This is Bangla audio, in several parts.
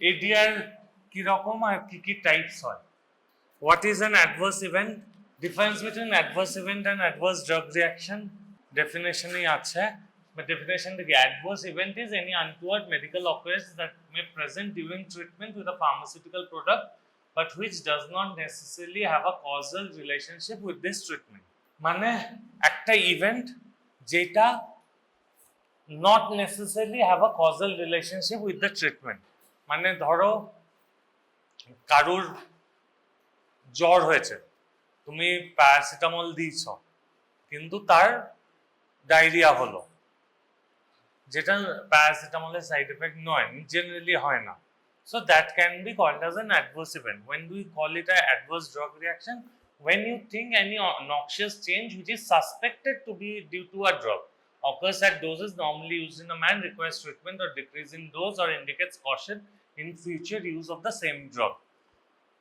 ADR কি রকম আর কি টাইপস হয়? What is an adverse event? Difference between adverse event and adverse drug reaction definition এই আছে, but definition থেকে adverse event is any untoward medical occurrence that may present during treatment with a pharmaceutical product but which does not necessarily have a causal relationship with this treatment. মানে একটা ইভেন্ট যেটা not necessarily have a causal relationship with the treatment. মানে ধরো কারুর জ্বর হয়েছে, তুমি প্যারাসিটামল দিয়েছ কিন্তু তার ডায়রিয়া হলো, যেটা প্যারাসিটামলের সাইড এফেক্ট নয়, জেনারেলি হয় না। So that can be called as an adverse event. When do we call it an adverse drug reaction? When you think any noxious change which is suspected to be due to a drug occurs at doses normally used in a man, requires treatment or decrease in dose or indicates caution in future use of the same drug.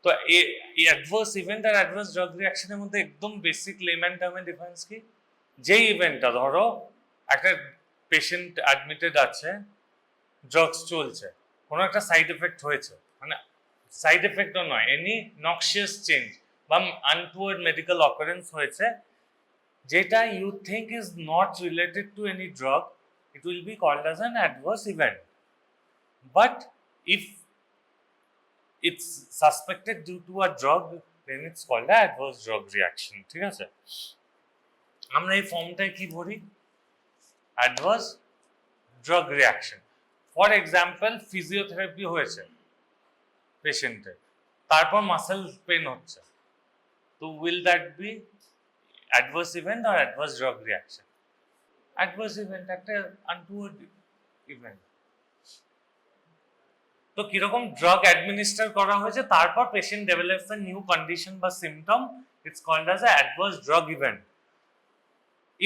তো এই অ্যাডভার্স ইভেন্ট আর অ্যাডভার্স ড্রাগ রিঅ্যাকশনের মধ্যে একদম বেসিক লেম্যান টার্মের ডিফারেন্স কি? যে ইভেন্টটা ধরো একটা পেশেন্ট অ্যাডমিটেড আছে, ড্রাগস চলছে, কোনো একটা সাইড এফেক্ট হয়েছে, মানে সাইড এফেক্টও নয়, এনি নক্সিয়াস চেঞ্জ বা আনটুয়ার্ড মেডিকেল অকারেন্স হয়েছে, যেটা you think is not related to any drug, it will be called as an adverse event. But if it's suspected due to a drug, then it's called an adverse drug reaction. ঠিক আছে, আমরা এই ফর্মটায় কি ভরি? adverse drug reaction. For example physiotherapy হয়েছে পেশেন্টের, তারপর মাসেল পেন হচ্ছে, তো will that be adverse event আর adverse drug reaction? Adverse event একটা আনটুয়ার্ড ইভেন্ট। তো কিরকম ড্রাগ অ্যাডমিনিস্টার করা হয়েছে, তারপর patient develops a new condition বা symptom, it's called as a adverse drug event.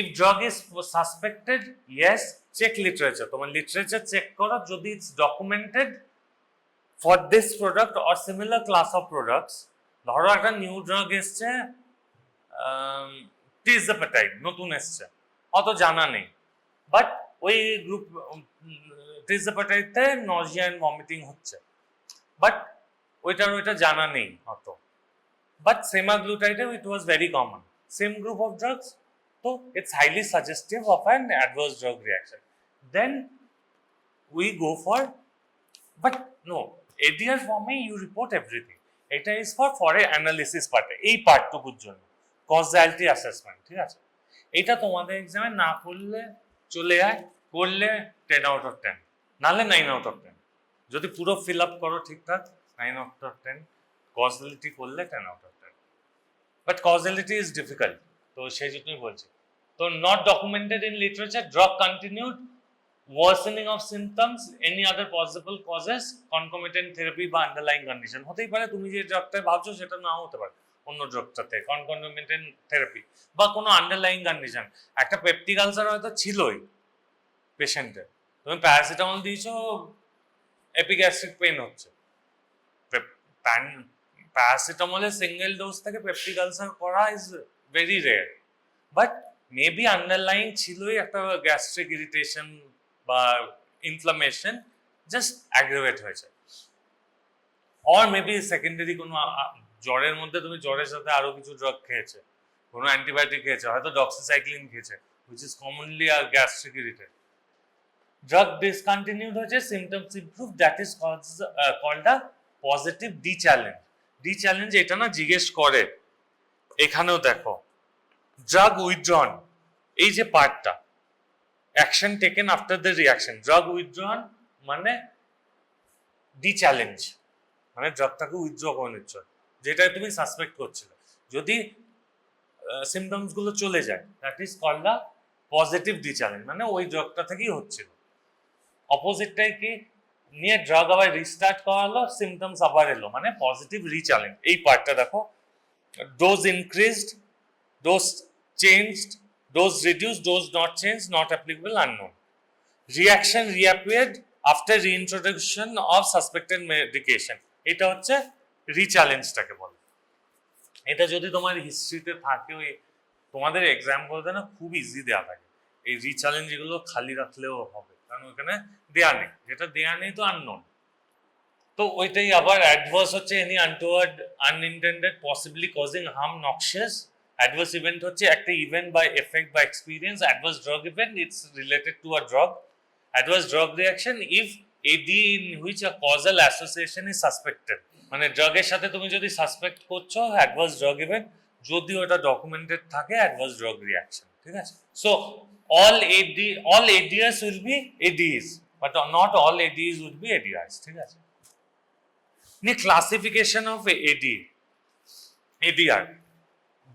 If drug is suspected, yes, check literature, তোমার লিটারেচার চেক করো, যদি it's documented for this product or similar class of products. ধরো একটা নিউ ড্রাগ এসছে, টিজাপেটাইড নতুন এসছে, অত জানা নেই, বাট ওই গ্রুপ টিজাপেটাইডে নজিয়া এন্ড ভমিটিং হচ্ছে, বাট ওইটা জানা নেই অত, বাট সেমাগ্লুটাইডে it was very common, same group of drugs, তো it's highly suggestive of an adverse drug reaction. Then we go for, but no, ADR ফর্মে ইউ রিপোর্ট এভরিথিং, এটা ইজ ফর এ অ্যানালিসিস পার্টে, এই পার্টটুকুর জন্য কজালিটি অ্যাসেসমেন্ট। ঠিক আছে, এটা তোমাদের এক্সামে না করলে চলে যায়, করলে 10 out of 10, নাহলে 9 out of 10, যদি পুরো ফিল আপ করো ঠিকঠাক 9 out of 10, কজালিটি করলে 10 out of 10, but causality is difficult, তো সেই জন্যই বলছি। তো not documented in literature, drug continued, worsening of symptoms, any other possible causes, concomitant therapy বা আন্ডারলাইং কন্ডিশন হতেই পারে, তুমি যে ড্রাগটা ভাবছো সেটা নাও হতে পারে, অন্য ড্রাগটাতে কনকমিটেন্ট থেরাপি বা কোনো আন্ডারলাইং কন্ডিশন। একটা পেপটিক আলসার হয়তো ছিলই পেশেন্টের, তুমি প্যারাসিটামল দিয়েছো, এপিগ্যাস্ট্রিক পেন হচ্ছে, প্যারাসিটামলের সিঙ্গেল ডোজ থেকে পেপটিক আলসার করা is very rare, but maybe underlying ছিলই একটা গ্যাস্ট্রিক ইরিটেশন বা ইনফ্লামেশন, জাস্ট অ্যাগ্রেভেট হয়েছে, অর মেবি সেকেন্ডারি কোনো জ্বরের মধ্যে তুমি জ্বরের সাথে আরো কিছু ড্রাগ খেয়েছে, কোনো অ্যান্টিবায়োটিক খেয়েছে, হয়তো ডক্সিসাইক্লিন খেয়েছে, which is commonly a gastric irritate, drug discontinued হয়েছে, symptoms improve, that is called a positive dechallenge. Dechallenge এটা না জিজ্ঞেস করে, এখানেও দেখো ড্রাগ উইথড্রন, এই যে পার্টটা, action taken after the reaction, drug withdrawn মানে ডি চ্যালেঞ্জ, মানে ড্রাগটাকে উইথড্র করে নিচ্ছ, যেটা তুমি সাসপেক্ট করছিলে, যদি সিমটমস গুলো চলে যায়, that is called a positive dechallenge, মানে ওই ড্রাগটা থেকেই হচ্ছিল। অপোজিটটাই কি নিয়ে ড্রাগ আবার রিস্টার্ট করালো, সিমটমস আবার এলো, মানে পজিটিভ রিচ্যালেঞ্জ। এই পার্টটা দেখো, dose increased, dose changed, dose reduced, dose not changed, not applicable, unknown. Reaction reappeared after reintroduction of suspected medication, এটা হচ্ছে রিচ্যালেঞ্জটাকে বলে। এটা যদি তোমার হিস্ট্রিতে থাকে, ওই তোমাদের এক্সাম বলতে না খুব ইজি দেওয়া থাকে, এই রিচ্যালেঞ্জ এগুলো খালি রাখলেও হবে, কারণ ওখানে দেয়া নেই, যেটা দেয়া নেই তো আননোন। তো ওইটাই আবার অ্যাডভার্স হচ্ছে any untoward unintended possibly causing harm noxious. Adverse event হচ্ছে একটা ইভেন্ট বা এফেক্ট বা experience. Adverse drug event it's related to a drug. Adverse drug reaction if AD in which a causal association is suspected, মানে ড্রাগের সাথে তুমি যদি সাসপেক্ট করছো অ্যাডভার্স ড্রাগ ইভেন্ট, যদি ওটা ডকুমেন্টেড থাকে অ্যাডভার্স ড্রাগ রিয়াকশন, ঠিক আছে? So all ADRs will be ADs, but not all ADs would be ADRs, ঠিক আছে? নি classification of ADR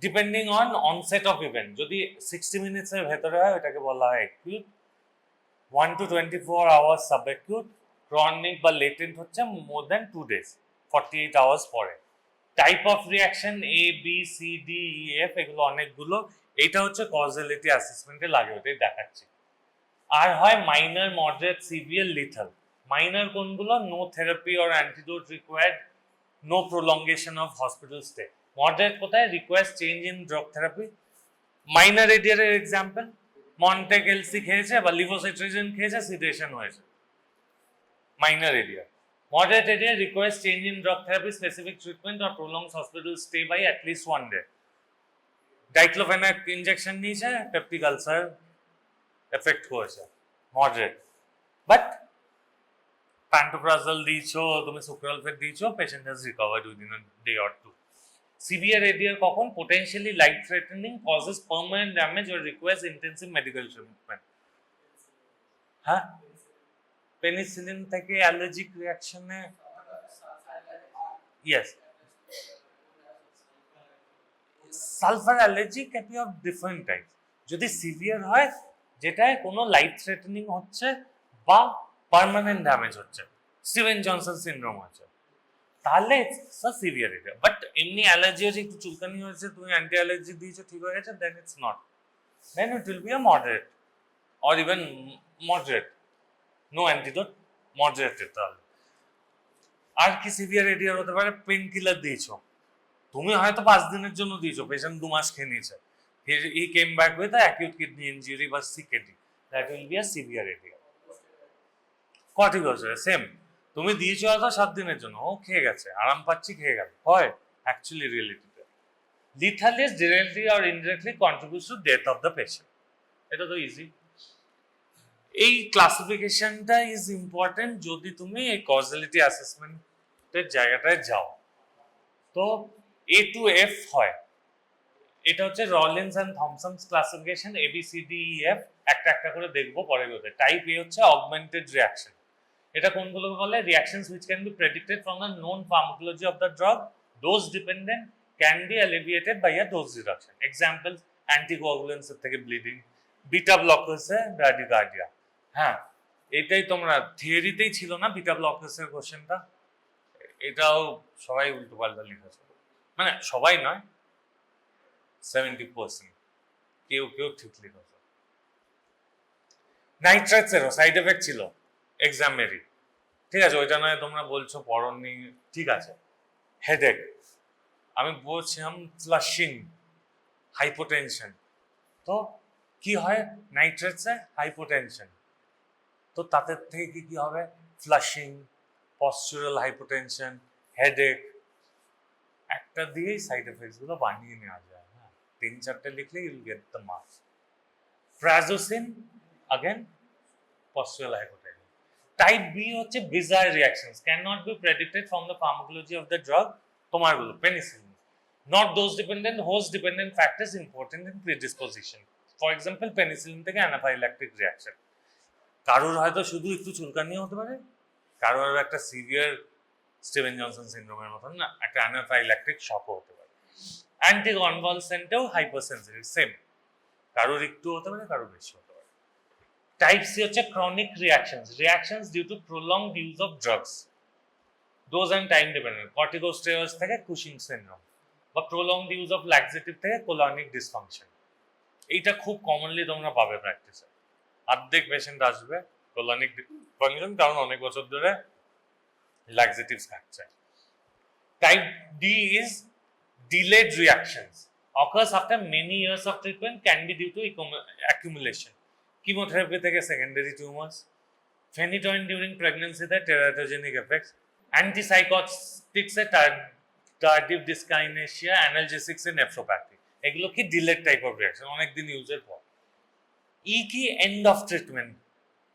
depending on onset of event. যদি 60 মিনিটসের ভেতরে হয় ওটাকে বলা হয় acute, 1 to 24 hours subacute, chronic বা latent হচ্ছে more than 2 days, 48 hours পরে। Type of reaction A B C D E F এগুলো অনেকগুলো, এটা হচ্ছে কজালিটি অ্যাসেসমেন্টে লাগে, ওটাই দেখাচ্ছি। আর হয় minor, moderate, severe, lethal. Minor কোনগুলো? No therapy or antidote required, no prolongation of hospital stay. Moderate কোথায়? Requires change in drug therapy. Minor ADR এর এক্সাম্পল মন্টেক এলসি খেয়েছে বা লিভোসিট্রিজিন খেয়েছে, সিডেশন হয়েছে, minor ADR। Moderate ADR requires change in drug therapy, specific treatment or prolonged hospital stay by at least 1 day। Diclofenac injection নিয়েছে, পেপটিক আলসার এফেক্ট করেছে, মডারেট। বাট প্যান্টোপ্রাজল দিয়েছো, তুমি সুক্রালফেট দিয়েছো, patient has recovered within a day or two. Severe ADR কখন? Potentially life threatening, causes permanent damage or requires intensive medical treatment. হ্যাঁ, পেনিসিলিন থেকে অ্যালার্জিক রিঅ্যাকশনে, yes, sulphur allergy can be of different type. যদি সিভিয়ার হয়, যেটায় কোনো লাইফ থ্রেটেনিং হচ্ছে বা পার্মানেন্ট ড্যামেজ হচ্ছে, স্টিভেন জনসন সিনড্রোম হচ্ছে, তাহলে সিভিয়ার ADR। বাট এমনি অ্যালার্জি হচ্ছে, একটু চুলকানি হয়েছে, তুমি অ্যান্টি অ্যালার্জি দিয়েছো, ঠিক হয়ে গেছে, then it's not, then it will be a moderate or even moderate, no antidote, moderated. তাহলে আর কি সিভিয়ার ADR হতে পারে? পেন কিলার দিয়েছো, তুমি হয়তো 5 দিনের জন্য দিয়েছো, পেশেন্ট 2 মাস খেয়ে নিয়েছে, he came back with acute kidney injury বা CKD, that will be a severe ADR। Corticosteroid same, তুমি দিয়েছো হয়তো 7 দিনের জন্য, ও খেয়ে গেছে, আরাম পাচ্ছি, খেয়ে গেল, হয় অ্যাকচুয়ালি রিয়েলিটিতে। Lethal is directly or indirectly contributes to death of the patient. এটা তো ইজি। এই ক্লাসিফিকেশনটা ইজ ইম্পর্টেন্ট যদি তুমি এই কজালিটি অ্যাসেসমেন্টের জায়গাটায় যাও। তো A to F হয়, এটা হচ্ছে রলিন্স অ্যান্ড থমসনস ক্লাসিফিকেশন, ABCDEF, একটা একটা করে দেখবো পরে। টাইপ A হচ্ছে অগমেন্টেড রিয়াকশন। এটা কোনগুলোকে বলে? Reactions which can be predicted from the known pharmacology of the drug, dose dependent, can be alleviated by a dose reduction. Examples: anticoagulants এর থেকে ব্লিডিং, বিটা ব্লকার্স এর ব্র্যাডিকার্ডিয়া। হ্যাঁ, এটাই তোমরা থিওরিতেই ছিল না বিটা ব্লকার্স এর কোশ্চেনটা, এটাও সবাই উল্টো পাল্টা লিখেছে, মানে সবাই নয়, 70%, কেউ কেউ ঠিক লিখেছে। নাইট্রেটসেরও সাইড এফেক্ট ছিল এক্সামেরই, ঠিক আছে, ওইটা নয় তোমরা বলছো পড়নি, ঠিক আছে। হেডেক, আমি বলছিলাম ফ্লাশিং, হাইপোটেনশন। তো কি হয় নাইট্রেটসে? হাইপোটেনশন। তো তাদের থেকে কি কি হবে? Flushing, postural hypotension, headache. একটা দিয়েই সাইড এফেক্টস গুলো বানিয়ে নেওয়া যায়। হ্যাঁ, 3-4টে লিখলে you'll get the marks. Prazosin, again postural hypotension. Type B হচ্ছে bizarre reactions, cannot be predicted from the pharmacology of the drug. তোমার গুলো penicillin, not dose dependent, host dependent factors important in predisposition. For example, penicillin থেকে anaphylactic reaction. কারোর হয়তো শুধু একটু চুলকানি হতে পারে, কারোর একটা সিভিয়ার স্টিভেন জনসন সিনড্রোমের মতন না একটা অ্যানাফাইল্যাকটিক শকও হতে পারে। অ্যান্টিকনভালসেন্টেও হাইপারসেন্সিটিভ, সেম, কারোর একটু হতে পারে, কারোর বেশি হতে পারে। টাইপ সি হচ্ছে chronic reactions due to prolonged use of drugs, dose and time dependent, corticosteroids থেকে কুশিং সিনড্রোম, বা প্রলংড ইউজ অফ ল্যাক্সেটিভ থেকে কোলনিক ডিসফাংশন। এইটা খুব কমনলি তোমরা পাবে প্র্যাকটিসে, অর্ধেক পেশেন্ট আসবে কোলনিক ডিসফাংশন, কারণ অনেক বছর ধরে laxatives খাচ্ছে। Type D is delayed reactions, occurs after many years of treatment, can be due to accumulation, chemotherapy থেকে secondary tumors, phenytoin during pregnancy, the teratogenic effects, antipsychotics এ টার্ডিভ ডিসকাইনেশিয়া, অ্যানালজেসিক্স এ নেফ্রোপ্যাথি। এগুলো কি ডিলেড টাইপ অফ রিয়াকশন, অনেকদিন ইউজের পর। ই কি end of treatment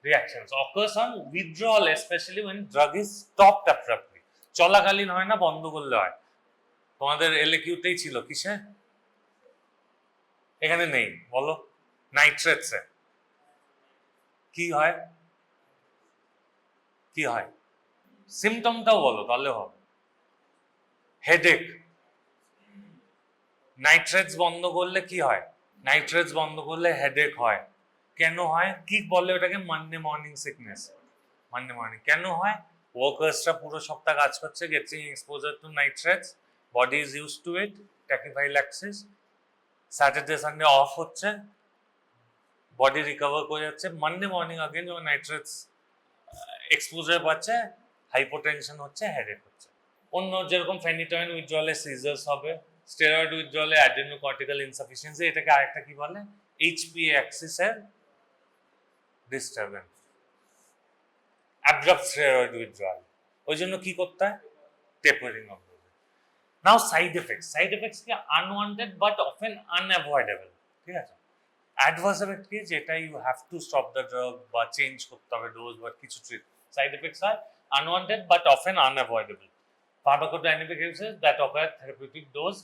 reactions occurs on withdrawal, especially when drug is stopped abruptly. চলাকালীন হয় না, বন্ধ করলে হয়। তোমাদের এলকিউতেই ছিল কিসে, এখানে নেই, বলো। নাইট্রেটসে কি হয়, কি হয় সিমটমটাও বলো তাহলে হবে। হেডেক। নাইট্রেটস বন্ধ করলে কি হয়, নাইট্রেটস বন্ধ করলে হেডেক হয়। কেন হয়, কি বলে ওটাকে, Monday morning sickness. Monday morning কেন হয়, ওয়ার্কার্সরা পুরো সপ্তাহ কাজ করছে, getting exposure to nitrates, body is use to it, tachyphylaxis, Saturday Sunday off হচ্ছে, বডি রিকভার করে যাচ্ছে, মানডে মর্নিং আগেন যখন নাইট্রেটস এক্সপোজার পাচ্ছে, হাইপোটেনশন হচ্ছে, হেডেক হচ্ছে। অন্য যেরকম ফেনিটয়েন উইথড্রলে সিজার্স হবে, স্টেরয়েড উইথড্রলে অ্যাডেনোকর্টিক্যাল ইনসাফিসিয়েন্সি, এটাকে আরেকটা কি বলে, এইচপিএ অ্যাক্সিসের ডিস্টারবেন্স, অ্যাব্রাপ্ট স্টেরয়েড উইথড্রয়াল। ওই জন্য কি করতে হয়, tapering off dose. Now side effects. Side effects কি আনওয়ান্টেড বাট অফেন আনঅ্যাভয়েডেবল, ঠিক আছে। অ্যাডভার্স এফেক্ট কি, যেটা you have to stop the drug বা চেঞ্জ করতে হবে ডোজ বা কিছু ট্রিট। সাইড এফেক্টস হয় unwanted but often unavoidable. Pharmacodynamic effects that occur at therapeutic dose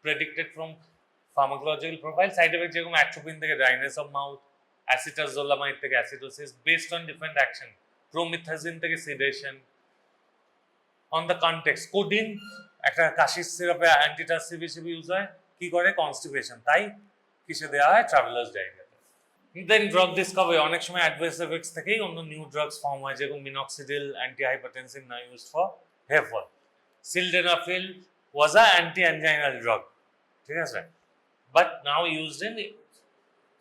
predicted from pharmacological profile. Side effects যেরকম atropine থেকে dryness of mouth, acetazolamide থেকে acidosis based on different action, promethazine থেকে sedation. On the context, codeine একটা কাশির সিরাপে অ্যান্টিটাসিভ হিসেবে ইউজ হয়, কি করে, কনস্টিপেশন, তাই কিসে দেওয়া হয়, ট্রাভেলার্স ডায়রিয়া। দেন ড্রাগ ডিসকভারি, অনেক সময় অ্যাডভার্স এফেক্টস থেকেই অন্য নিউ ড্রাগস ফর্ম হয়, যেরকম minoxidil antihypertensive now used for hair fall. Sildenafil was an anti-anginal drug, ঠিক আছে, but now used in,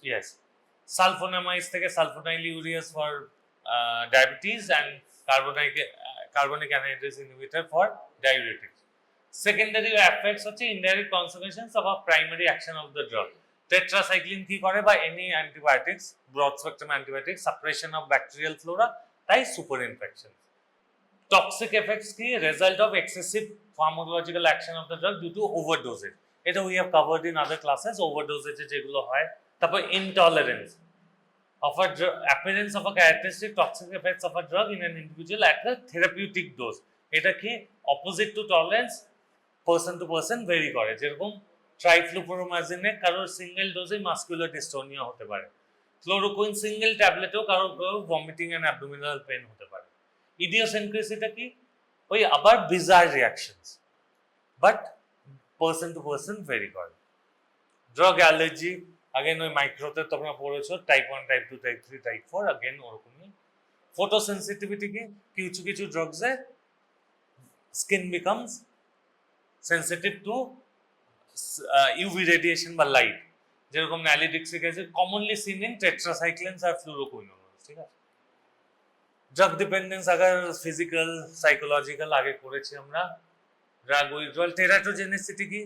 yes, sulfonamides থেকে sulfonylureas for diabetes and carbonic anhydrase inhibitor for diuretics. Secondary effects হচ্ছে indirect consequences of a primary action of the drug. Tetracycline কি করে, বা any antibiotics, broad spectrum antibiotics, suppression of bacterial flora, তাই super infection. Toxic effects কি, result of excessive pharmacological action of the drug due to overdosage. এটা we have covered in other classes, overdosage যেগুলো হয়। তারপর intolerance of a drug, appearance of a characteristic toxic effects of a drug in an individual at the therapeutic dose. এটা কি, opposite to tolerance, person to person vary করে। যেরকম ট্রাইফ্লুপোরোমাজিনে কারোর সিঙ্গেল ডোজে মাস্কুলার ডিস্টোনিয়া হতে পারে, ক্লোরোকুইন সিঙ্গেল ট্যাবলেটেও কারোর ভমিটিং এন্ড অ্যাবডোমিনাল পেন হতে পারে। ইডিওসিনক্রেসিটা কি, ওই আবার bizarre reactions, but person to person vary করে। ড্রাগ অ্যালার্জি, আগেন ওই মাইক্রোতে তোমরা পড়েছো, type 1, type 2, type 3, type 4, again ওরকমই। ফটোসেন্সিটিভিটি কি, কিছু কিছু ড্রাগসে skin becomes sensitive to UV radiation বা লাইট, যেরকম nalidixic acid commonly seen in tetracyclines আর ফ্লুরোকুইনোলস, ঠিক আছে। ড্রাগ ডিপেন্ডেন্স আগার ফিজিক্যাল সাইকোলজিক্যাল আগে করেছি আমরা। ড্রাগ উইথড্রয়াল, টেরাটোজেনিসিটি কি,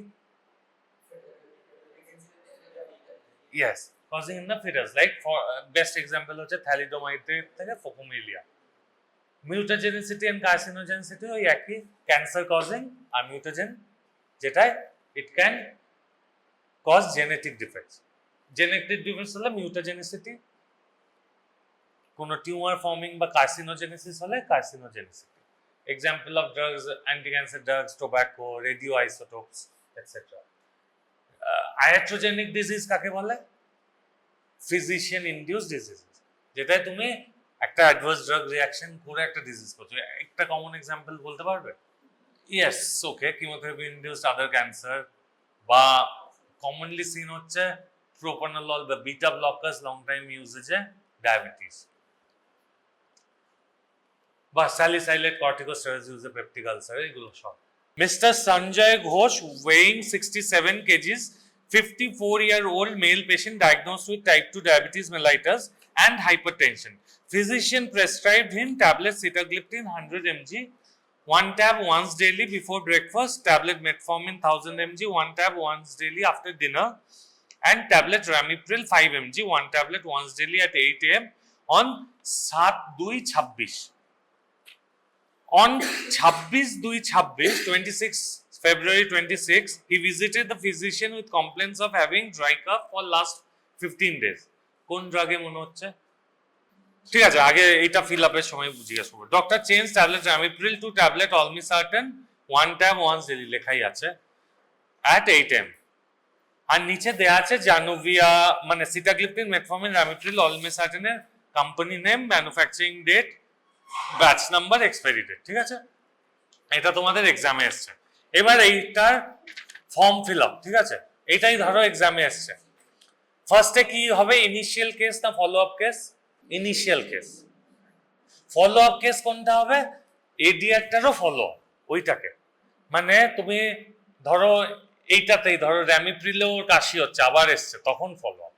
yes, causing in the fetus, like for best example হচ্ছে থ্যালিডোমাইড থেকে ফোকোমিলিয়া। মিউটাজেনিসিটি এন্ড কার্সিনোজেনিসিটি ওই একই, ক্যান্সার কজিং আর মিউটাজেন, যেটা it can cause genetic defects. Genetic defects হলে মিউটাজেনিসিটি, কোন টিউমার ফর্মিং বা কার্সিনোজেনেসিস হলে carcinogenicity. Example of drugs, anticancer drugs, tobacco, radio isotopes, etcetera. Iatrogenic disease কাকে বলে, ফিজিশিয়ান ইনডিউসড ডিজিজ, যেটায় তুমি একটা অ্যাডভার্স ড্রাগ রিঅ্যাকশন করে একটা ডিজিজ করছো। একটা কমন এক্সাম্পল বলতে পারবে? Yes, okay, chemotherapy induced other cancer, বা কমনলি সিন হচ্ছে প্রোপানোলল বা বিটা ব্লকার্স লং টাইম ইউজেজে ডায়াবেটিস, বা স্যালিসাইলেট কর্টিকোস্টেরয়েডস ইউজে পেপটিক আলসার, এগুলো সব। Mister Sanjay Ghosh, weighing 67 kgs, 54-year-old male patient diagnosed with type 2 diabetes mellitus and hypertension. Physician prescribed him tablet Sitagliptin 100 mg, 1 tab once daily before breakfast, tablet Metformin 1000 mg, 1 tab once daily after dinner, and tablet Ramipril 5 mg, 1 tablet once daily at 8 am on 7/2/26. On 26 February 26, he visited the physician with complaints of having dry cough for last 15 days. কোন ড্রাগে মনে হচ্ছে? ঠিক আছে, আগে এটা ফিল আপের সময় জিজ্ঞেস করবো। Doctor change tablet ramipril to tablet olmesartan 1 tab once daily লেখাই আছে at 8 am। আর নিচে দেয়া আছে জানুভিয়া মানে সিটাগ্লিপটিন, মেটফর্মিন, রামিপ্রিল, অলমিসার্টেনের company name, manufacturing date, batch number, expiry date. ঠিক আছে, এটা তোমাদের এক্সামে এসছে। এবার এইটার ফর্ম ফিল আপ। ঠিক আছে, এটাই ধরো এক্সামে এসছে। ফার্স্টে কি হবে, ইনিশিয়াল কেস না follow up case? Initial case. Follow up case কোনটা হবে? এডিআরটারও ফলো আপ, ওইটাকে মানে তুমি ধরো এইটাতেই ধরো র্যামিপ্রিলেও কাশি হচ্ছে, আবার এসছে, তখন ফলো আপ।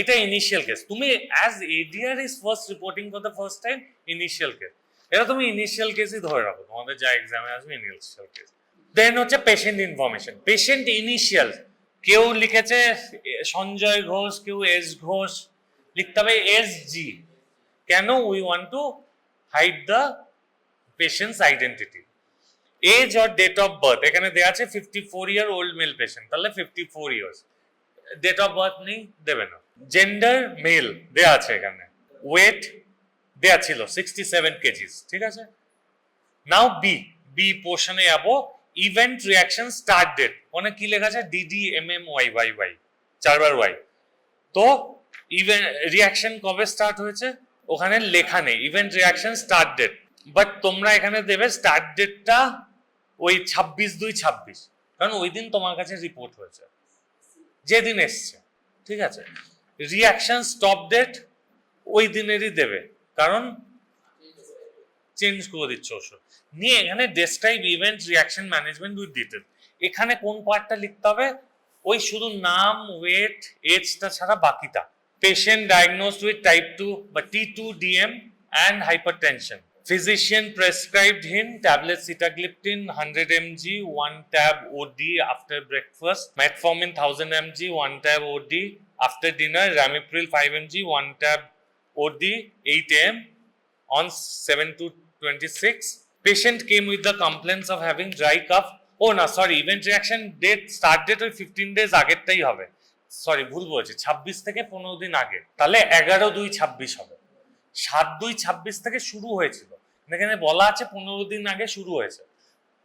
এটা ইনিশিয়াল কেস। তুমি as ADR is first reporting for the first time, initial case. এটা তুমি ইনিশিয়াল কেসই ধরে রাখো, তোমাদের যা এক্সামে আসবে ইনিশিয়াল কেস। দেন হচ্ছে পেশেন্ট ইনফরমেশন। পেশেন্ট ইনিশিয়াল, কেউ লিখেছে সঞ্জয় ঘোষ, কেউ এস ঘোষ, লিখতে হবে এস জি। কেন? We want to hide the patient's identity. Age or date of birth এখানে দেওয়া আছে 54 year old মেল পেশেন্ট, তাহলে 54 years। ডেট অফ বার্থ নেই, দেবে না। জেন্ডার মেল দেওয়া আছে এখানে। ওয়েট দেওয়া ছিল 67 kgs। ঠিক আছে, নাও বি পোর্শনে যাবো। ইভেন্ট রিয়াকশন স্টার্ট ডেট, মানে কি লেখা আছে? DDMMYYY, 4 বার Y। তো ইভেন্ট রিয়াকশন কবে স্টার্ট হয়েছে ওখানে লেখা নেই, event reaction start date. But তোমরা এখানে দেবে স্টার্ট ডেটটা ওই 26/2/26, কারণ ওই দিন তোমার কাছে রিপোর্ট হয়েছে, যেদিন এসছে। ঠিক আছে, রিয়াকশন স্টপ ডেট ওই দিনেরই দেবে, কারণ চেঞ্জ করে দিচ্ছে ওষুধ নিয়ে। এখানে describe event reaction management with detail, এখানে কোন পার্টটা লিখতে হবে? ওই শুধু নাম, ওয়েট, এজটা ছাড়া বাকিটা। পেশেন্ট ডায়াগনোজড উইথ টাইপ 2 বা T2DM and hypertension. Physician prescribed him tablet Sitagliptin 100 mg 1 tab OD after breakfast, Metformin 1000 mg 1 tab OD after dinner, Ramipril 5 mg 1 tab OD 8 am on 7/2/26. Patient came with the complaints of having dry cough. Oh no, sorry, event reaction date start date ওই 15 days আগেরটাই হবে। সরি, ভুল বলছি, 26 থেকে 15 দিন আগে, তাহলে 11/2/26 হবে। 7/2/26 থেকে শুরু হয়েছিল, এখানে বলা আছে 15 দিন আগে শুরু হয়েছে,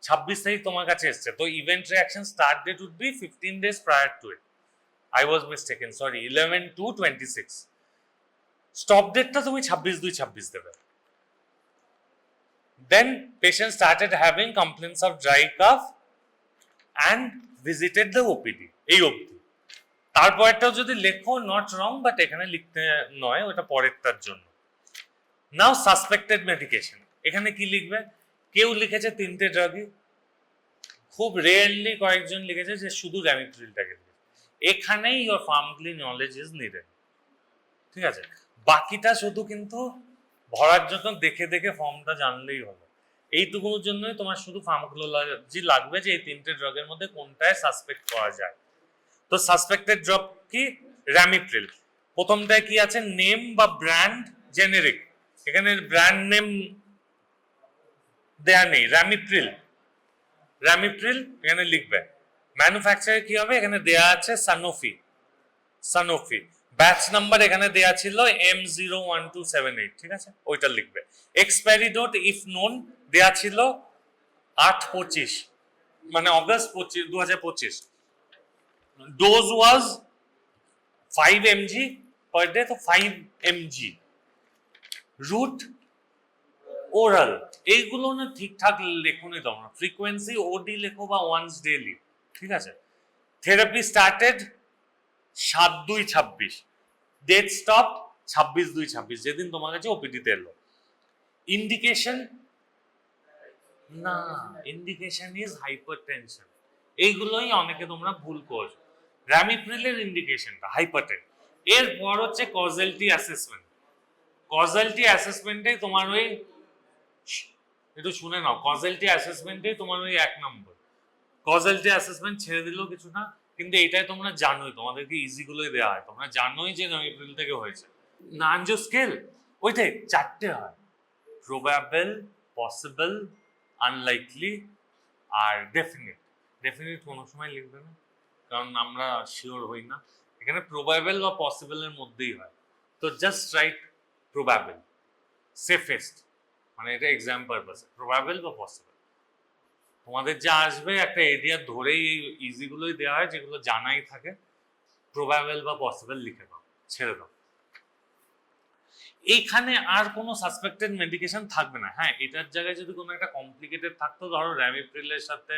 26 তারিখ তোমার কাছে এসছে। তো event reaction start date would be 15 days prior to it. I was mistaken, sorry, 11/2/26। Stop ডেটটা তুমি 26/2/26 দেবে। Then patient started having complaints of dry cough and visited the OPD, এই অবধি। তারপরটাও যদি লেখো নট রং, বাট এখানে লিখতে নয়, ওটা পরেরটার জন্য। নাও সাসপেক্টেড মেডিকেশন, এখানে কি লিখবে? কেউ লিখেছে 3টে ড্রাগই, খুব রেয়ারলি কয়েকজন লিখেছে যে শুধু র্যামিপ্রিলটাকে লিখেছে। এখানেই your pharmacology knowledge is needed. ঠিক আছে, বাকিটা শুধু কিন্তু ভরার জন্য দেখে দেখে ফর্মটা জানলেই হলো। এইটুকুর জন্যই তোমার শুধু ফার্মাকোলজি লাগবে যে এই 3টে ড্রাগের মধ্যে কোনটায় সাসপেক্ট করা যায়। তো সাসপেক্টেড ড্রাগ কি? র্যামিপ্রিল। প্রথমটায় কি আছে? নেম বা ব্র্যান্ড জেনেরিক, এখানে ব্র্যান্ড নেম দেয়া নেই, র্যামিপ্রিল। র্যামিপ্রিল এখানে লিখবে। ম্যানুফ্যাকচারার কি হবে? এখানে দেয়া আছে সানোফি। ব্যাচ নাম্বার এখানে দেয়া ছিল M01278। ঠিক আছে, ওইটা লিখবে। এক্সপায়ারি ডেট ইফ নোন দেয়া ছিল 8/25, মানে অগস্ট 2025। ডোজ ওয়াজ 5 mg per day, তো 5 mg। রুট ওরাল, এইগুলো না ঠিকঠাক লেখুনই তোমরা। ফ্রিকোয়েন্সি ওডি লেখো বা ওয়ান্স ডেইলি। ঠিক আছে, থেরাপি স্টার্টেড 7/2/26, ডেট স্টপ 26/2/26, যেদিন তোমার কাছে ওপিডিতে এলো। ইন্ডিকেশন না, ইন্ডিকেশন ইজ হাইপারটেনশন। এইগুলোই অনেকে তোমরা ভুল করছো। র্যামিপ্রিলের ইন্ডিকেশনটা হাইপারটেনশন। এরপর হচ্ছে কজালিটি অ্যাসেসমেন্ট। কজালিটি অ্যাসেসমেন্টে তোমার ওই একটু শুনে নাও, কজালিটি অ্যাসেসমেন্টে তোমার ওই 1 নম্বর। কজালিটি অ্যাসেসমেন্ট ছেড়ে দিলেও কিছু না, কিন্তু এইটাই তোমরা জানোই, তোমাদেরকে ইজিগুলোই দেওয়া হয়, তোমরা জানোই যে এপ্রিল থেকে হয়েছে। নানজো স্কেল ওইটাই 4টে হয়, প্রবাবেল, পসিবল, আনলাইকলি আর ডেফিনিট কোনো সময় লিখবে না, কারণ আমরা শিওর হই না। এখানে প্রবাবেল বা পসিবলের মধ্যেই হয়, তো জাস্ট রাইট প্রবাবেল, সেফেস্ট, মানে এটা এক্সাম পারপাসে প্রবাবেল বা পসিবল। তোমাদের যা আসবে একটা এরিয়া ধরেই ইজিগুলোই দেওয়া হয়, যেগুলো জানাই থাকে, প্রবাবেল বা পসিবল লিখে দাও, ছেড়ে দাও। এইখানে আর কোনো সাসপেক্টেড মেডিকেশন থাকবে না। হ্যাঁ, এটার জায়গায় যদি কোনো একটা কমপ্লিকেটেড থাকতো, ধরো র্যামিপ্রিলের সাথে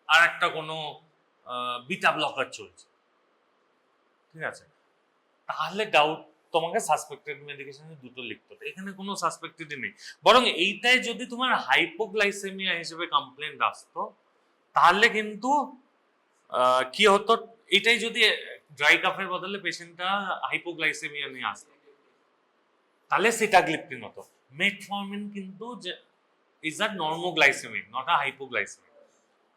আর একটা কোনো বিটা ব্লকার চলছে, ঠিক আছে, তাহলে ডাউট তোমাকে সাসপেক্টেড মেডিকেশনে দুটো লিখতে হবে। এখানে কোনো সাসপেক্টেডই নেই, বরং এইটাই যদি তোমার হাইপোগ্লাইসেমিয়া হিসেবে কমপ্লেন্ট আসতো, তাহলে কিন্তু কি হতো, এটাই যদি ড্রাই কাফের বদলে পেশেন্টটা হাইপোগ্লাইসেমিয়া নিয়ে আসতো, তাহলে সিটাগ্লিপ্টিন হতো। মেটফর্মিন কিন্তু is a normoglycaemic, not a hypoglycaemic,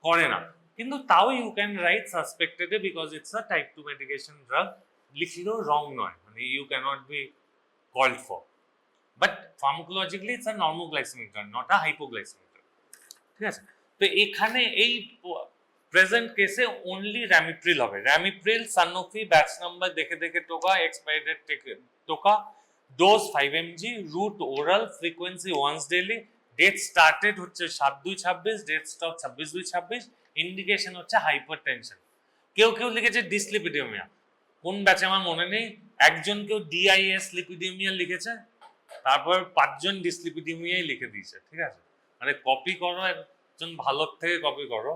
করে না। কিন্তু তাও you can write suspected because it's a type 2 medication drug, লিখলেও রং নয়, মানে you can't be called for, but pharmacologically it's a normoglycaemic drug, not a hypoglycaemic drug, ঠিক আছে। তো এখানে এই প্রেজেন্ট কেসে অনলি র্যামিপ্রিল হবে। র্যামিপ্রিল, সানোফি, ব্যাচ নাম্বার দেখে দেখে টোকা, এক্সপায়ারি ডেট টোকা, dose 5 mg, route oral, frequency once daily, date started হচ্ছে 7/2/26, ডেট স্টপ 26/2/26, ইন্ডিকেশন হচ্ছে হাইপারটেনশন। কেউ কেউ লিখেছে ডিসলিপিডিমিয়া, কোন ব্যাচে আমার মনে নেই, একজন কেউ ডিআইএস লিপিডিমিয়া লিখেছে, তারপর 5 জন ডিসলিপিডিমিয়াই লিখে দিয়েছে, ঠিক আছে। মানে কপি করো, একজন ভালোর থেকে কপি করো।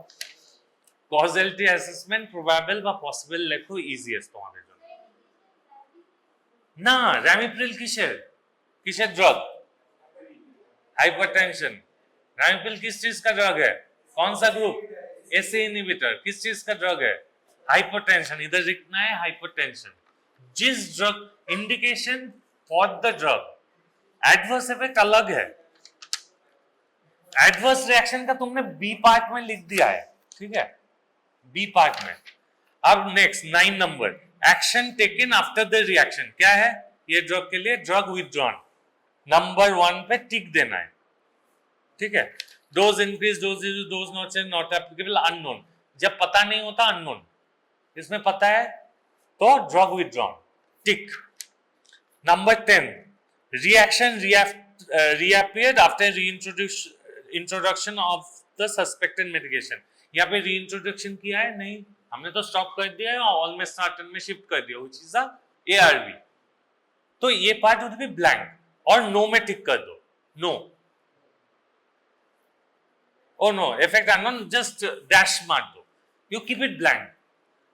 কজালিটি অ্যাসেসমেন্ট প্রবাবেল বা পসিবল লেখো, ইজিয়েস্ট তোমাদের জন্য। না, র্যামিপ্রিল किसर ड्रग? हाइपरटेंशन। रैमिप्रिल किस चीज का ड्रग है? कौन सा ग्रुप? AC inhibitor. किस चीज का ड्रग है? हाइपरटेंशन। इधर लिखना है हाइपरटेंशन। जिस drug, indication for the drug, adverse effect अलग है। एडवर्स रिएक्शन का तुमने बी पार्ट में लिख दिया है, ठीक है, बी पार्ट में। अब next 9 number, action taken after the reaction. क्या है ये ड्रग के लिए? Drug withdrawn. नंबर 1 पे टिक देना है, ठीक है। Dose increase, dose reduce, dose not applicable, unknown. जब पता नहीं होता अननोन, इसमें पता है तो drug withdrawn, tick. Number 10, reaction reappeared after reintroduction of the suspected medication। यहाँ पे reintroduction किया है नहीं, हमने तो स्टॉप कर दिया है और ऑलमेस्टार्टन में शिफ्ट कर दिया, which is a ARV। तो ये पार्ट would be blank और नो में टिक कर दो, no. Oh no, effect unknown, just dash मार दो, यू कीप इट ब्लैंक।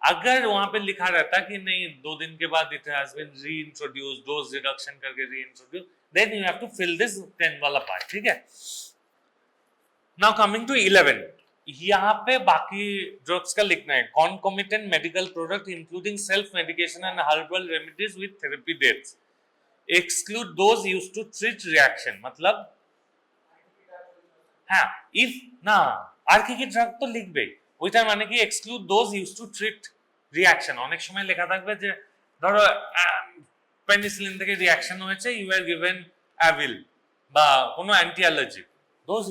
अगर वहां पे लिखा रहता कि नहीं 2 दिन के बाद it has been reintroduce, dose reduction करके reintroduce, then you have to fill this 10 वाला पार्ट, ठीक है। नाउ कमिंग टू 11, यहाँ पे बाकी ड्रग्स का लिखना है। Concomitant medical product including self medication and herbal remedies with therapy dates, exclude those used to treat reaction. मतलब हाँ, इफ ना আর কি কি ড্রাগ তো লিখবে, ওইটার মানে কি exclude those used to treat reaction. অনেক সময় লেখা থাকবে যে ধরো পেনিসিলিন থেকে রিঅ্যাকশন হয়েছে, ইউ আর গিভেন অ্যাভিল বা কোনো anti allergy, those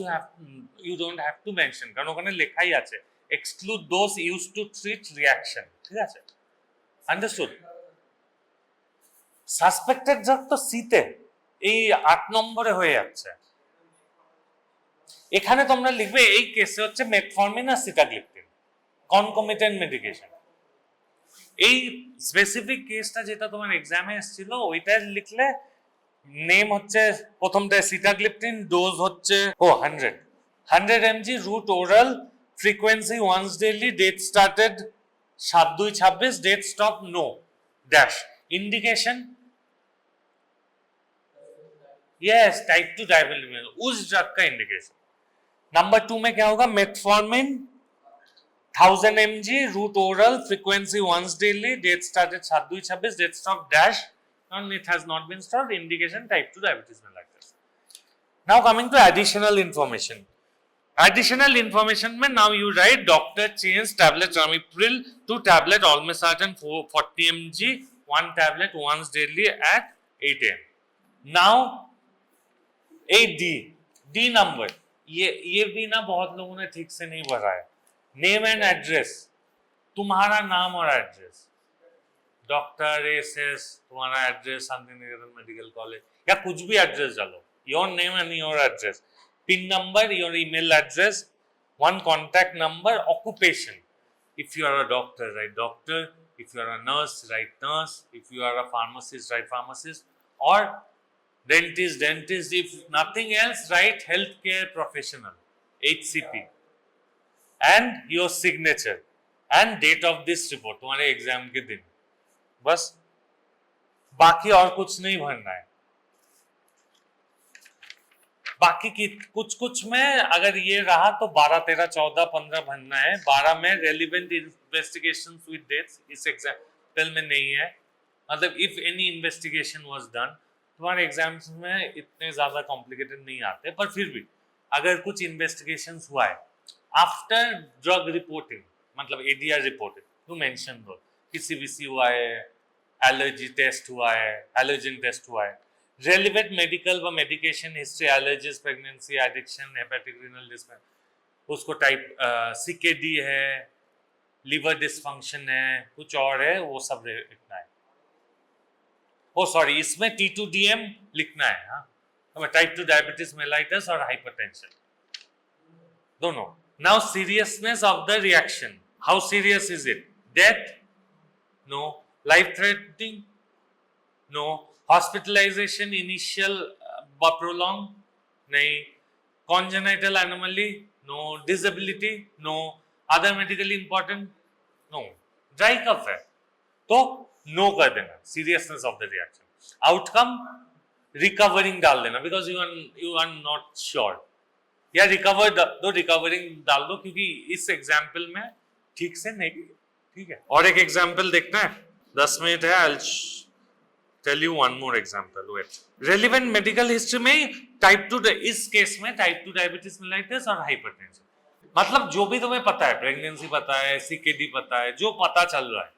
you don't have to mention, কারণ ওখানে লেখাই আছে exclude those used to treat reaction, ঠিক আছে, আন্ডারস্টুড। সাসপেক্টেড ড্রাগ তো সিতে এই 8 নম্বরে হয়ে যাচ্ছে। এখানে তোমরা লিখবে এই কেসে হচ্ছে মেটফর্মিন আর সিটাগ্লিপ্টিন, কনকমিটেন্ট মেডিকেশন। এই স্পেসিফিক কেসটা যেটা তোমার এক্সামে এসেছিল ওইটা লিখলে নেম হচ্ছে প্রথমটা সিটাগ্লিপ্টিন, ডোজ হচ্ছে 100 mg, route oral, frequency once daily, date started 7/2/26, date stop no dash, indication yes type 2 diabetes, उस ड्रग का इंडिकेशन। नंबर 2 में क्या होगा? Metformin 1000 mg, route oral, frequency once daily, date started 7/2/26, date stop dash and it has not been stopped, indication type 2 diabetes mellitus। now coming to additional information में now you write doctor change tablet Ramipril to tablet Augmented 40 mg, 1 tablet once daily at 8 am। now D number, ये भी ना बहुत लोगों ने ठीक से नहीं भरा है। नेम एंड एड्रेस, तुम्हारा नाम और एड्रेस, डॉक्टर एस तुम्हारा एड्रेस शांतिनिकेतन मेडिकल कॉलेज, या कुछ भी एड्रेस डालो, your name and your address, pin number, your email address, one contact number, occupation. If you are a doctor, write doctor. If you are a nurse, write nurse. If you are a pharmacist, write pharmacist. Or dentist. If nothing else, write healthcare professional, HCP. And your signature and date of this report, तुम्हारे एग्जाम के दिन, बस बाकी और कुछ नहीं भरना है। बाकी की कुछ में अगर ये रहा तो 12, 13, 14, 15 भरना है। 12 में रेलिवेंट इन्वेस्टिगेशंस विद डेट्स इस एग्जाम्पल में नहीं है, मतलब if any investigation was done. तुम्हारे एग्जाम्स में इतने ज्यादा कॉम्प्लिकेटेड नहीं आते, पर फिर भी अगर कुछ इन्वेस्टिगेशंस हुआ है आफ्टर ड्रग रिपोर्टिंग, मतलब ADR रिपोर्टिंग, टू मेंशन दो कि CBC हुआ है, एलर्जी टेस्ट हुआ है, एलर्जन टेस्ट हुआ है, रेलिवेंट मेडिकल व medication history, allergies, pregnancy, addiction, hepatic renal disorder, उसको टाइप CKD है, लिवर डिसफंक्शन है, कुछ और है, वो सब लिखना है। ओ सॉरी, इसमें T2DM लिखना है, हाँ, टाइप 2 डायबिटीज मेलाइटिस और हाइपरटेंशन दोनों। Now seriousness of the reaction, how serious is it? Death? No. Life threatening? No. Hospitalization initial prolonged? नहीं। congenital anomaly? No. disability? No. other medically important? No. Dry cough है तो नो कर देना, seriousness of the reaction. Outcome recovering डाल देना, because you are not sure, या रिकवर दो, रिकवरिंग डाल दो, क्योंकि इस एग्जाम्पल में ठीक से नहीं। ठीक है, और एक एग्जाम्पल देखना है, 10 मिनट है। I'll tell you one more example. Wait. Relevant medical history में टाइप 2, इस केस में टाइप 2 डायबिटीज मेलाइटिस और हाइपरटेंशन, मतलब जो भी तुम्हें पता है, प्रेगनेंसी पता है, CKD पता है, जो पता चल रहा है,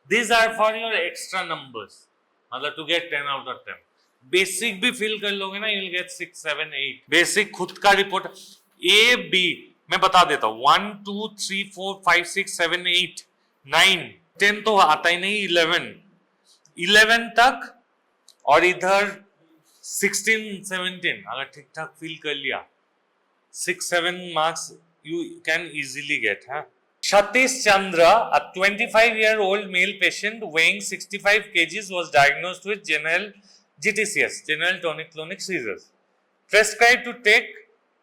these are for your extra numbers, मतलब to get 10 out of 10। Basic भी फिल कर लोगे ना, you will get 6, 7, 8। बेसिक खुद का रिपोर्ट A, B मैं बता देता हूँ, 1, 2, 3, 4, 5, 6, 7, 8, 9, 10 तो आता ही नहीं, 11 तक, और इधर 16, 17 अगर ठीक ठाक फिल कर लिया, 6, 7 marks you can easily get, huh? Satish Chandra, a 25-year-old male patient weighing 65 kgs, was diagnosed with GTCS, general tonic-clonic seizures. Prescribed to take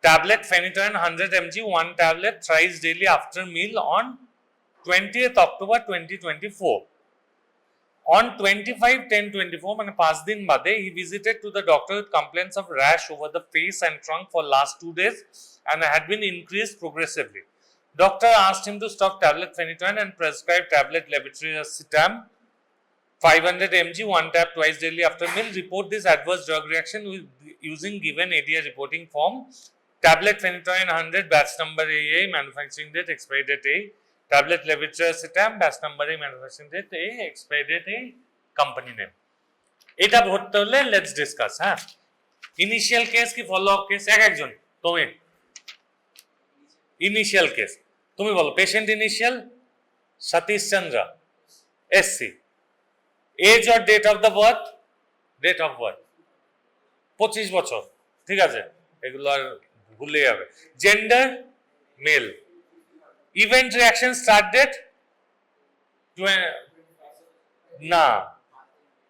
tablet Phenytoin 100 mg, 1 tablet thrice daily after meal on 20th October 2024. On 25/10/24, मैंने 5 दिन बाद, he visited to the doctor with complaints of rash over the face and trunk for last 2 days and had been increased progressively. Doctor asked him to stop tablet Phenytoin and prescribe tablet levetiracetam 500 mg, 1 tab twice daily after meal. Report this adverse drug reaction using given ADR reporting form. Tablet Phenytoin 100, batch number AA, manufacturing date, expiry date A. Tablet levetiracetam, batch number A, manufacturing date A, expiry date A, company name. এটা ভর্তি হলে লেটস ডিসকাস। হ্যাঁ, ইনিশিয়াল কেস কি ফলো আপ কেস? একজন তুমি ইনিশিয়াল কেস তুমি বলো। Patient initial Satish Chandra, SC, age or date of the birth, date of birth 25 বছর, ঠিক আছে, এগুলো আর ভুলে যাবে। Gender male. Event reaction start date? Na.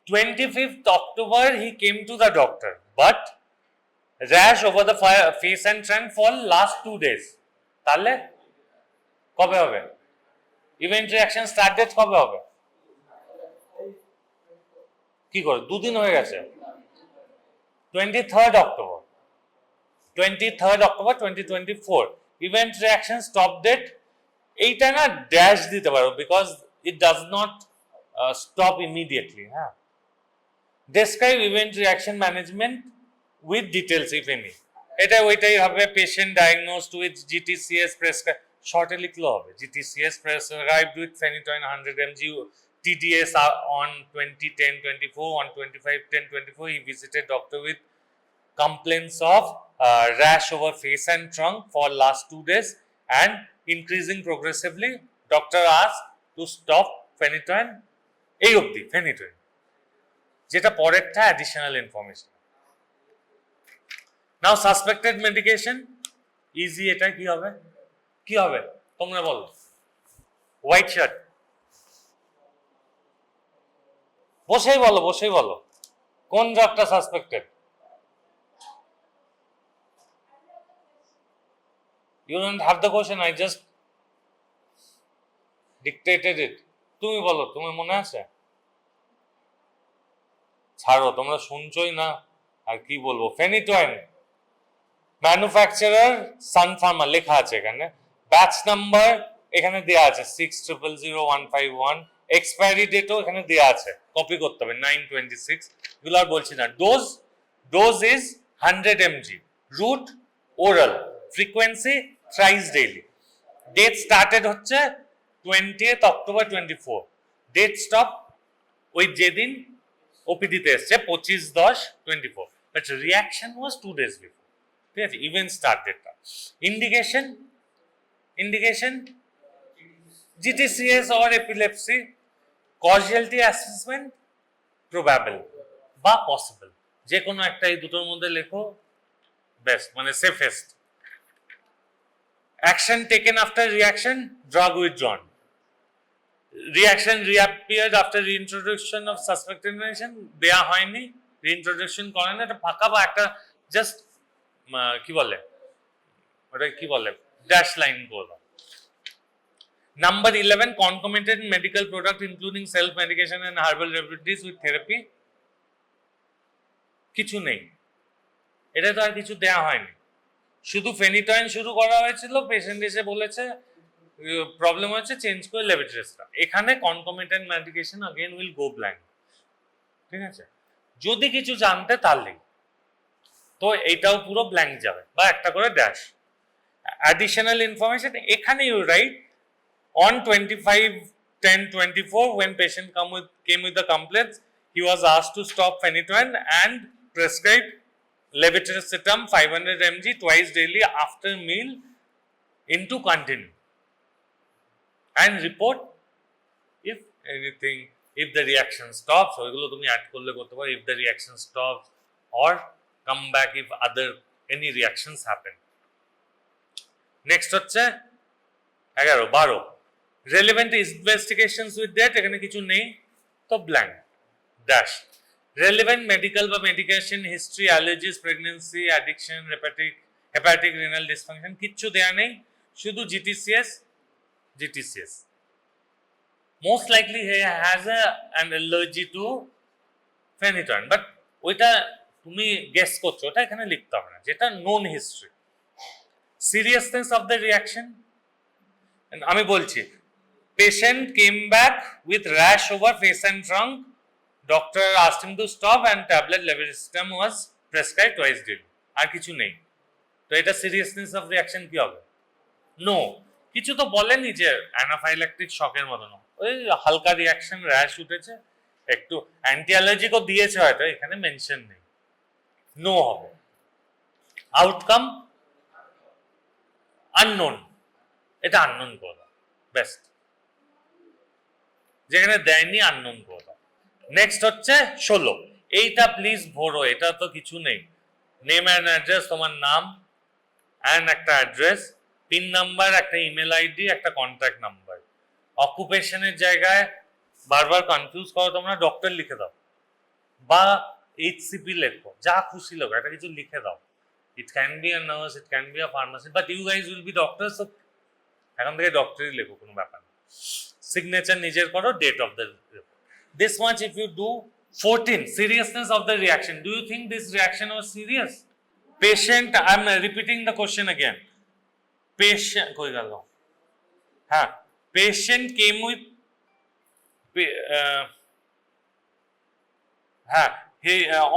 25th October he came to the doctor, but rash over the face and trunk for last 2 days. তাহলে কবে হবে? Event reaction start date কবে হবে? কি করে 2 দিন হয়ে গেছে? 23rd October 2024. Event reaction stop date এইটা না ড্যাশ দিতে পারো, because it does not stop immediately. হ্যাঁ, describe event reaction management with details if any, এটা ওইটাই হবে। Patient diagnosed with GTCS prescribe, শর্টে লিখলেও হবে, GTCS prescribed with Phenytoin 100 mg, TDS on 20/10/24, on 25/10/24 he visited doctor with complaints of rash over face and trunk for last 2 days and increasing progressively. Doctor asked to stop Phenytoin. এই অবধি Phenytoin, যেটা পরেরটা additional information. Now suspected medication, easy. এটা কি হবে? কি হবে তোমরা বলো? হোয়াইট শার্ট, বসেই বলো কোন ড্রাগটা suspected? You don't have the question, I just dictated it. তুমি বলো, তুমি মনে আছে? ছাড়ো, তোমরা শুনছই না আর কি বলবো। Phenytoin, ম্যানুফ্যাকচারার সান ফার্মা, লেখা আছে এখানে। ব্যাচ নাম্বার এখানে দেওয়া আছে 6000151, এক্সপায়ারি ডেটও এখানে দেওয়া আছে, কপি করতে হবে 9/26। এগুলো আর বলছি না। Dose is 100 mg, route oral, frequency thrice daily. Date started হচ্ছে 20th October 24, ডেট স্টপ ওই যেদিন ওপিডিতে এসছে 25/10/24, but reaction was 2 days before. ঠিক আছে, ইভেন্ট স্টার্ট ডেটটা। Indication GTCS or epilepsy, causality assessment probable বা possible, যে কোনো একটা এই দুটোর মধ্যে লেখো, বেস্ট মানে safest. Action taken after reaction, drug withdrawn. Reaction reappeared after reintroduction of suspected medication, দেয়া হয়নি, reintroduction করে না, এটা ফাঁকা বা একটা জাস্ট কি বলে ওটা কি বলে ড্যাশ লাইন বলো। Number 11, concomitant medical product including self-medication and herbal remedies with therapy, কিছু নেই, এটা তো আর কিছু দেয়া হয়নি, শুধু Phenytoin শুরু করা হয়েছিল, পেশেন্ট এসে বলেছে প্রবলেম হচ্ছে, চেঞ্জ করে লেভেট্রেসটা। এখানে concomitant medication again will go blank। ঠিক আছে, যদি কিছু জানতে তাহলে তো এইটাও পুরো ব্ল্যাঙ্ক যাবে বা একটা করে ড্যাশ। অ্যাডিশনাল ইনফরমেশন এখানে you right on 25/10/24 when patient came with the complaints, he was asked to stop Phenytoin and prescribed levetiracetam 500 mg twice daily after meal into continue and report if anything, if the reaction stops, ওইগুলো তুমি অ্যাড করলে করতে পারো, if the reaction stops or come back if any reactions happen. Next হচ্ছে 11-12, relevant investigations with that, এখানে কিছু নেই তো blank dash। relevant medical বা medication history, allergies, pregnancy, addiction, hepatic renal dysfunction, কিচ্ছু দেয়া নেই, শুধু GTCS। most likely he has an allergy to Phenytoin, but ওইটা তুমি গেস করছো, ওটা এখানে লিখতে হবে না, যেটা known history। seriousness of the reaction, আমি বলছি patient came back with rash over face and trunk, doctor asked him to stop and tablet levetiracetam was prescribed twice daily, আর কিছু নেই, তো এটা seriousness of reaction কি হবে? নো, কিছু তো বলেনি যে অ্যানাফাইল্যাকটিক শকের মতন, ওই হালকা রিয়াকশন, র্যাশ উঠেছে, একটু অ্যান্টি অ্যালার্জিকও দিয়েছে হয়তো, এখানে মেনশন নেই, নো হবে। আউটকাম আননোন, এটা আননোন করে দাও, বেস্ট, যেখানে দেয়নি আননোন করে দাও। নেক্সট হচ্ছে 16, এইটা প্লিজ ভরো, এটা তো কিছু নেই, নেম অ্যান্ড অ্যাড্রেস, তোমার নাম অ্যান্ড একটা অ্যাড্রেস, পিন নাম্বার, একটা ইমেল আইডি, একটা কন্ট্যাক্ট নাম্বার। অকুপেশনের জায়গায় বারবার কনফিউজ করো তোমরা, ডক্টর লিখে দাও বা HCP লেখো, যা খুশি লেখো, একটা কিছু লিখে দাও। It can be a nurse, it can be a pharmacist, but you guys will be doctor, so এখন থেকে ডক্টরই লেখো, কোনো ব্যাপার না। সিগনেচার নিজের করো, date of the report. This much if you do. 14, seriousness of the reaction, do you think this reaction was serious? Patient, I am repeating the question again, patient koi gel, patient came with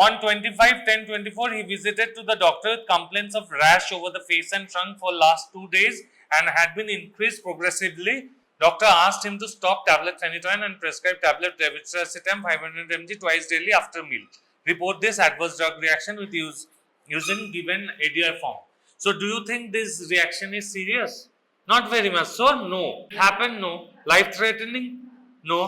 on 25/10/24 he visited to the doctor with complaints of rash over the face and trunk for last 2 days and had been increased progressively. Doctor asked him to stop tablet Phenytoin and prescribe tablet levetiracetam 500 mg twice daily after meal. Report this adverse drug reaction with using given ADR form. So do you think this reaction is serious? Not very much. So no. Happen? No. Life threatening? No.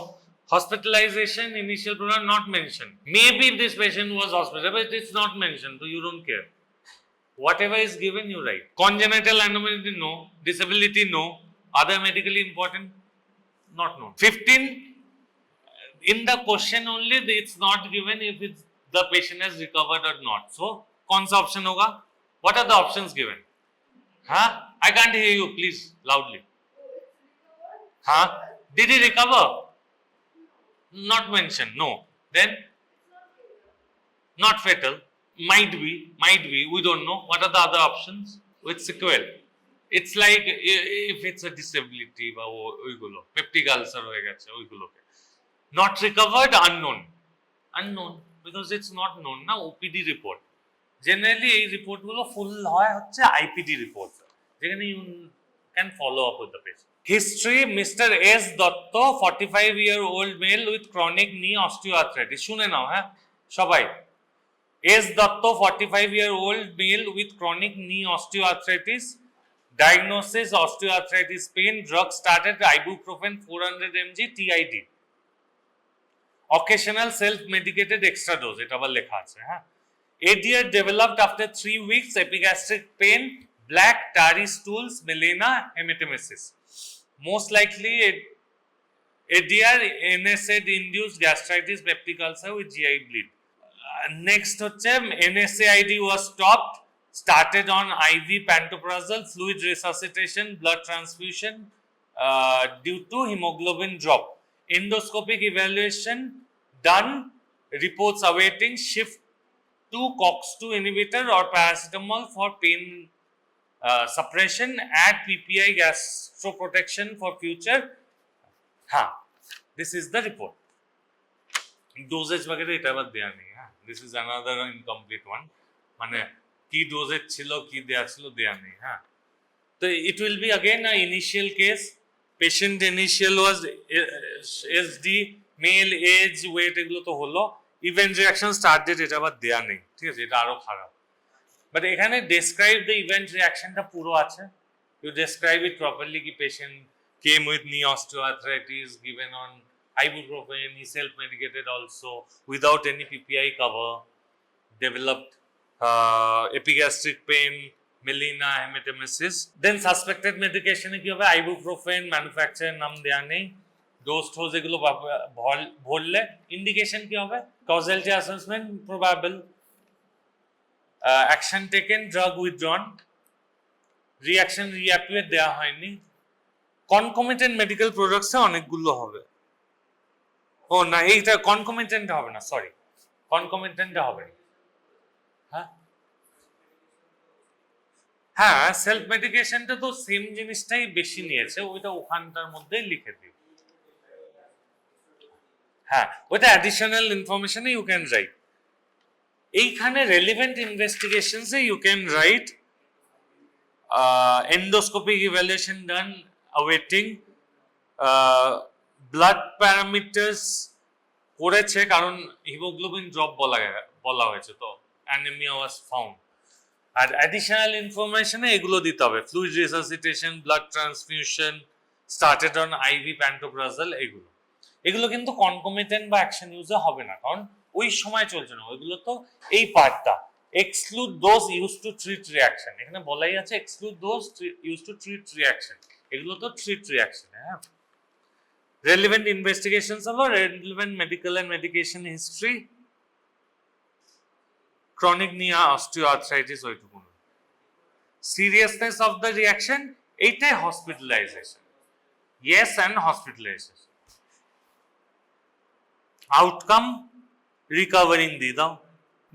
Hospitalization, initial program not mentioned. Maybe if this patient was hospitalized, but it's not mentioned, so you don't care. Whatever is given, you write. Congenital anomaly, no. Disability, no. Other medically important, not known. 15, in the question only, it's not given if the patient has recovered or not. So, kaun sa option hoga? What are the options given? Huh? I can't hear you, please, loudly. Huh? Did he recover? Not mentioned, no. Then? Not fatal. Might be, we don't know. What are the other options? With sequel. It's like if it's a disability, peptic ulcer hoye geche, oiguloke. Not recovered, unknown because it's not known na. OPD report. Generally এই রিপোর্ট গুলো ফুল হয় হচ্ছে IPD রিপোর্ট, যেখানে you can follow up with the patient. History: Mr. S. Datta, 45-year-old male with chronic knee osteoarthritis. শুনে নাও হ্যাঁ সবাই। S. Datta, 45-year-old male with chronic knee osteoarthritis. Diagnosis: osteoarthritis pain. Drug started: Ibuprofen 400 mg TID. Occasional self-medicated extra dose. এটা আবার লেখা আছে হ্যাঁ। ADR developed after 3 weeks. Epigastric pain, black tarry stools, melena, hematemesis. Most likely ADR, NSAID-induced gastritis, peptic ulcer with GI bleed. Next হচ্ছে NSAID was stopped. Started on IV pantoprazole, fluid resuscitation, blood transfusion due to hemoglobin drop. Endoscopic evaluation done. Reports awaiting. Shift to COX-2 inhibitor or paracetamol for pain suppression. Add PPI gastroprotection for future. This is the report. Dosage वगैरह এটা আবার দেয়া নেই হ্যাঁ। This is another incomplete one. মানে কি ডোজেজ ছিল, কি দেয়া ছিল, দেয়া নেই হ্যাঁ। তো it will be again a initial case. Patient initial was SD, male, age, weight এগুলো তো হলো। Event reaction start date এটা আবার দেয়া নেই, ঠিক আছে, এটা আরো খারাপ। বাট এখানে describe the event reaction টা পুরো আছে। You describe it properly ki patient came with knee osteoarthritis, given on ibuprofen, he self-medicated also without any PPI cover, developed epigastric pain, melena, hematemesis. Then suspected medication কি হবে? Ibuprofen, manufacturer নাম দেয়া নেই। ডোজ এগুলো ভরলে ইন্ডিকেশন কি হবে? causality assessment probable, action taken, drug withdrawn, reaction reappear দেয়া হয়নি। concomitant medical products এ অনেকগুলো হবে। ও না, এইটা concomitant হবে না, সরি, concomitant হবে না। হ্যাঁ, সেলফ মেডিকেশনটা তো সেম জিনিসটাই বেশি নিয়েছে, ওইটা ওখানটার মধ্যেই লিখে দিই। হ্যাঁ, ওইটা অ্যাডিশনাল ইনফরমেশনে ইউ ক্যান রাইট। এইখানে রেলিভেন্ট ইনভেস্টিগেশনসে you can write endoscopic evaluation done, awaiting, blood parameters করেছে কারণ হিমোগ্লোবিন ড্রপ বলা হয়েছে, তো অ্যানিমিয়া ওয়াজ ফাউন্ড। আর অ্যাডিশনাল ইনফরমেশনে এগুলো দিতে হবে, fluid resuscitation, blood transfusion, started on IV pantoprazole, এগুলো কিন্তু কনকমিটেন্ট বা অ্যাকশন ইউজে হবে না, কারণ ওই সময় চলছে না, ওইগুলো তো এই পার্টটা। Exclude dose use to treat reaction, এখানে বলাই আছে exclude dose use to treat reaction, এগুলো তো ট্রিট রিয়াকশন। হ্যাঁ, রেলিভেন্ট ইনভেস্টিগেশনস হলো relevant medical and medication history, chronic knee osteoarthritis ওইটুকু। seriousness of the reaction এইটাই hospitalization, yes and hospitalization। outcome recovering দিয়ে দাও,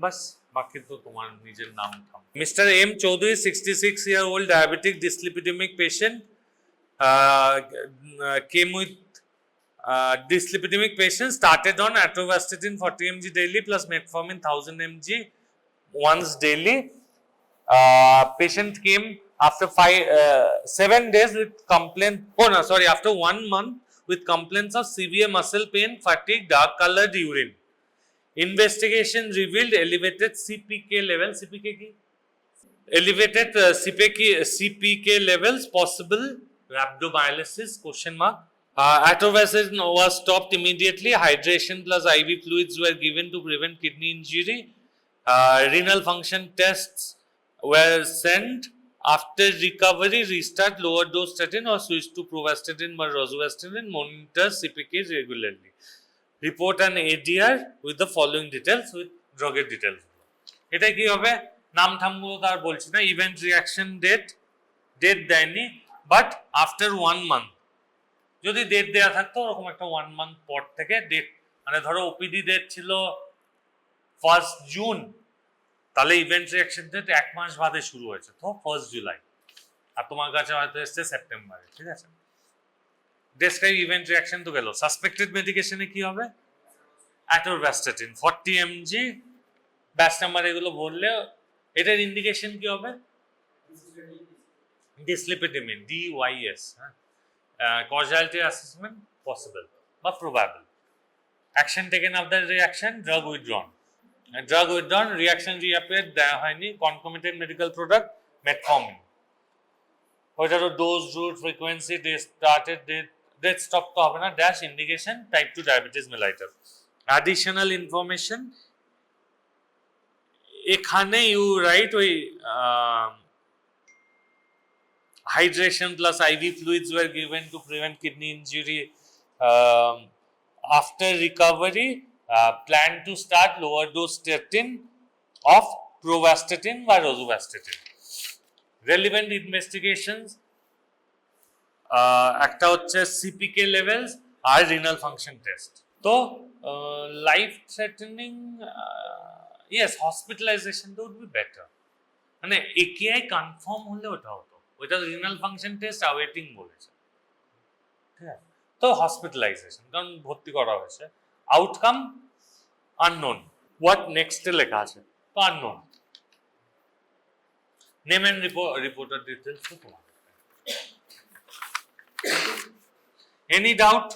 বাস, বাকি তো তোমার নিজের নাম থাম। Mr. M. Chaudhary, 66-year-old diabetic dyslipidemic patient, came with dyslipidemic patient, started on Atorvastatin 40 mg daily plus Metformin 1000 mg once daily. Patient came after 7 days with complaint, after 1 month with complaints of severe muscle pain, fatigue, dark colored urine. Investigation revealed elevated CPK level. CPK কি? Elevated CPK levels, possible rhabdomyolysis, question mark. Atorvastatin was stopped immediately. Hydration plus IV fluids were given to prevent kidney injury. Renal function tests were sent. After recovery, restart lower dose statin or switch to pravastatin or rosuvastatin. Monitor CPK regularly. Report an ADR with the following details, with drug details. এটা কি হবে? নাম ঠামগুলো তার বলছি না, ইভেন্ট রিয়াকশন ডেট দেয়নি, বাট আফটার 1 month যদি ডেট দেওয়া থাকতো ওরকম একটা 1 month পর থেকে ডেট, মানে ধরো ওপিডি ডেট ছিল 1st জুন, তাহলে ইভেন্ট রিয়াকশন ডেট 1 মাস বাদে শুরু হয়েছে, তো 1st জুলাই, আর তোমার কাছে হয়তো এসছে সেপ্টেম্বরে, ঠিক আছে। ডেসক্রাইব ইভেন্ট রিয়াকশন তো গেল। সাসপেক্টেড মেডিকেশনে কি হবে? অ্যাটোরভাস্টাটিন 40 mg, ব্যাচ নাম্বার এগুলো বললে এটার ইন্ডিকেশন কি হবে? ডিসলিপিডেমিন, DYS, হ্যাঁ। Causality assessment possible but probable. Action taken after reaction, drug withdrawn. Drug withdrawn, reaction reappeared, দেওয়া হয়নি। Concomitant medical product, Metformin. ওইটারও dose, route, frequency, started date stop তো হবে না, dash indication type 2 diabetes mellitus. Additional information এখানে ইউ রাইট ওই hydration plus IV fluids were given to prevent kidney injury. After recovery, plan to start lower dose statin of pravastatin or rosuvastatin. Relevant investigations, একটা হচ্ছে CPK levels আর renal function test. তো life threatening, yes, hospitalization would be better. মানে AKI কনফার্ম হলে ওটা হতো, ওইটা রিনাল ফাংশন টেস্ট অ্যাওয়েটিং বলেছে, ঠিক আছে। তো হসপিটালাইজেশন, কারণ ভর্তি করা হয়েছে। আউটকাম আননোন, হোয়াট নেক্সটে লেখা আছে তো unknown. Name and reporter details তো তোমার। Any doubt?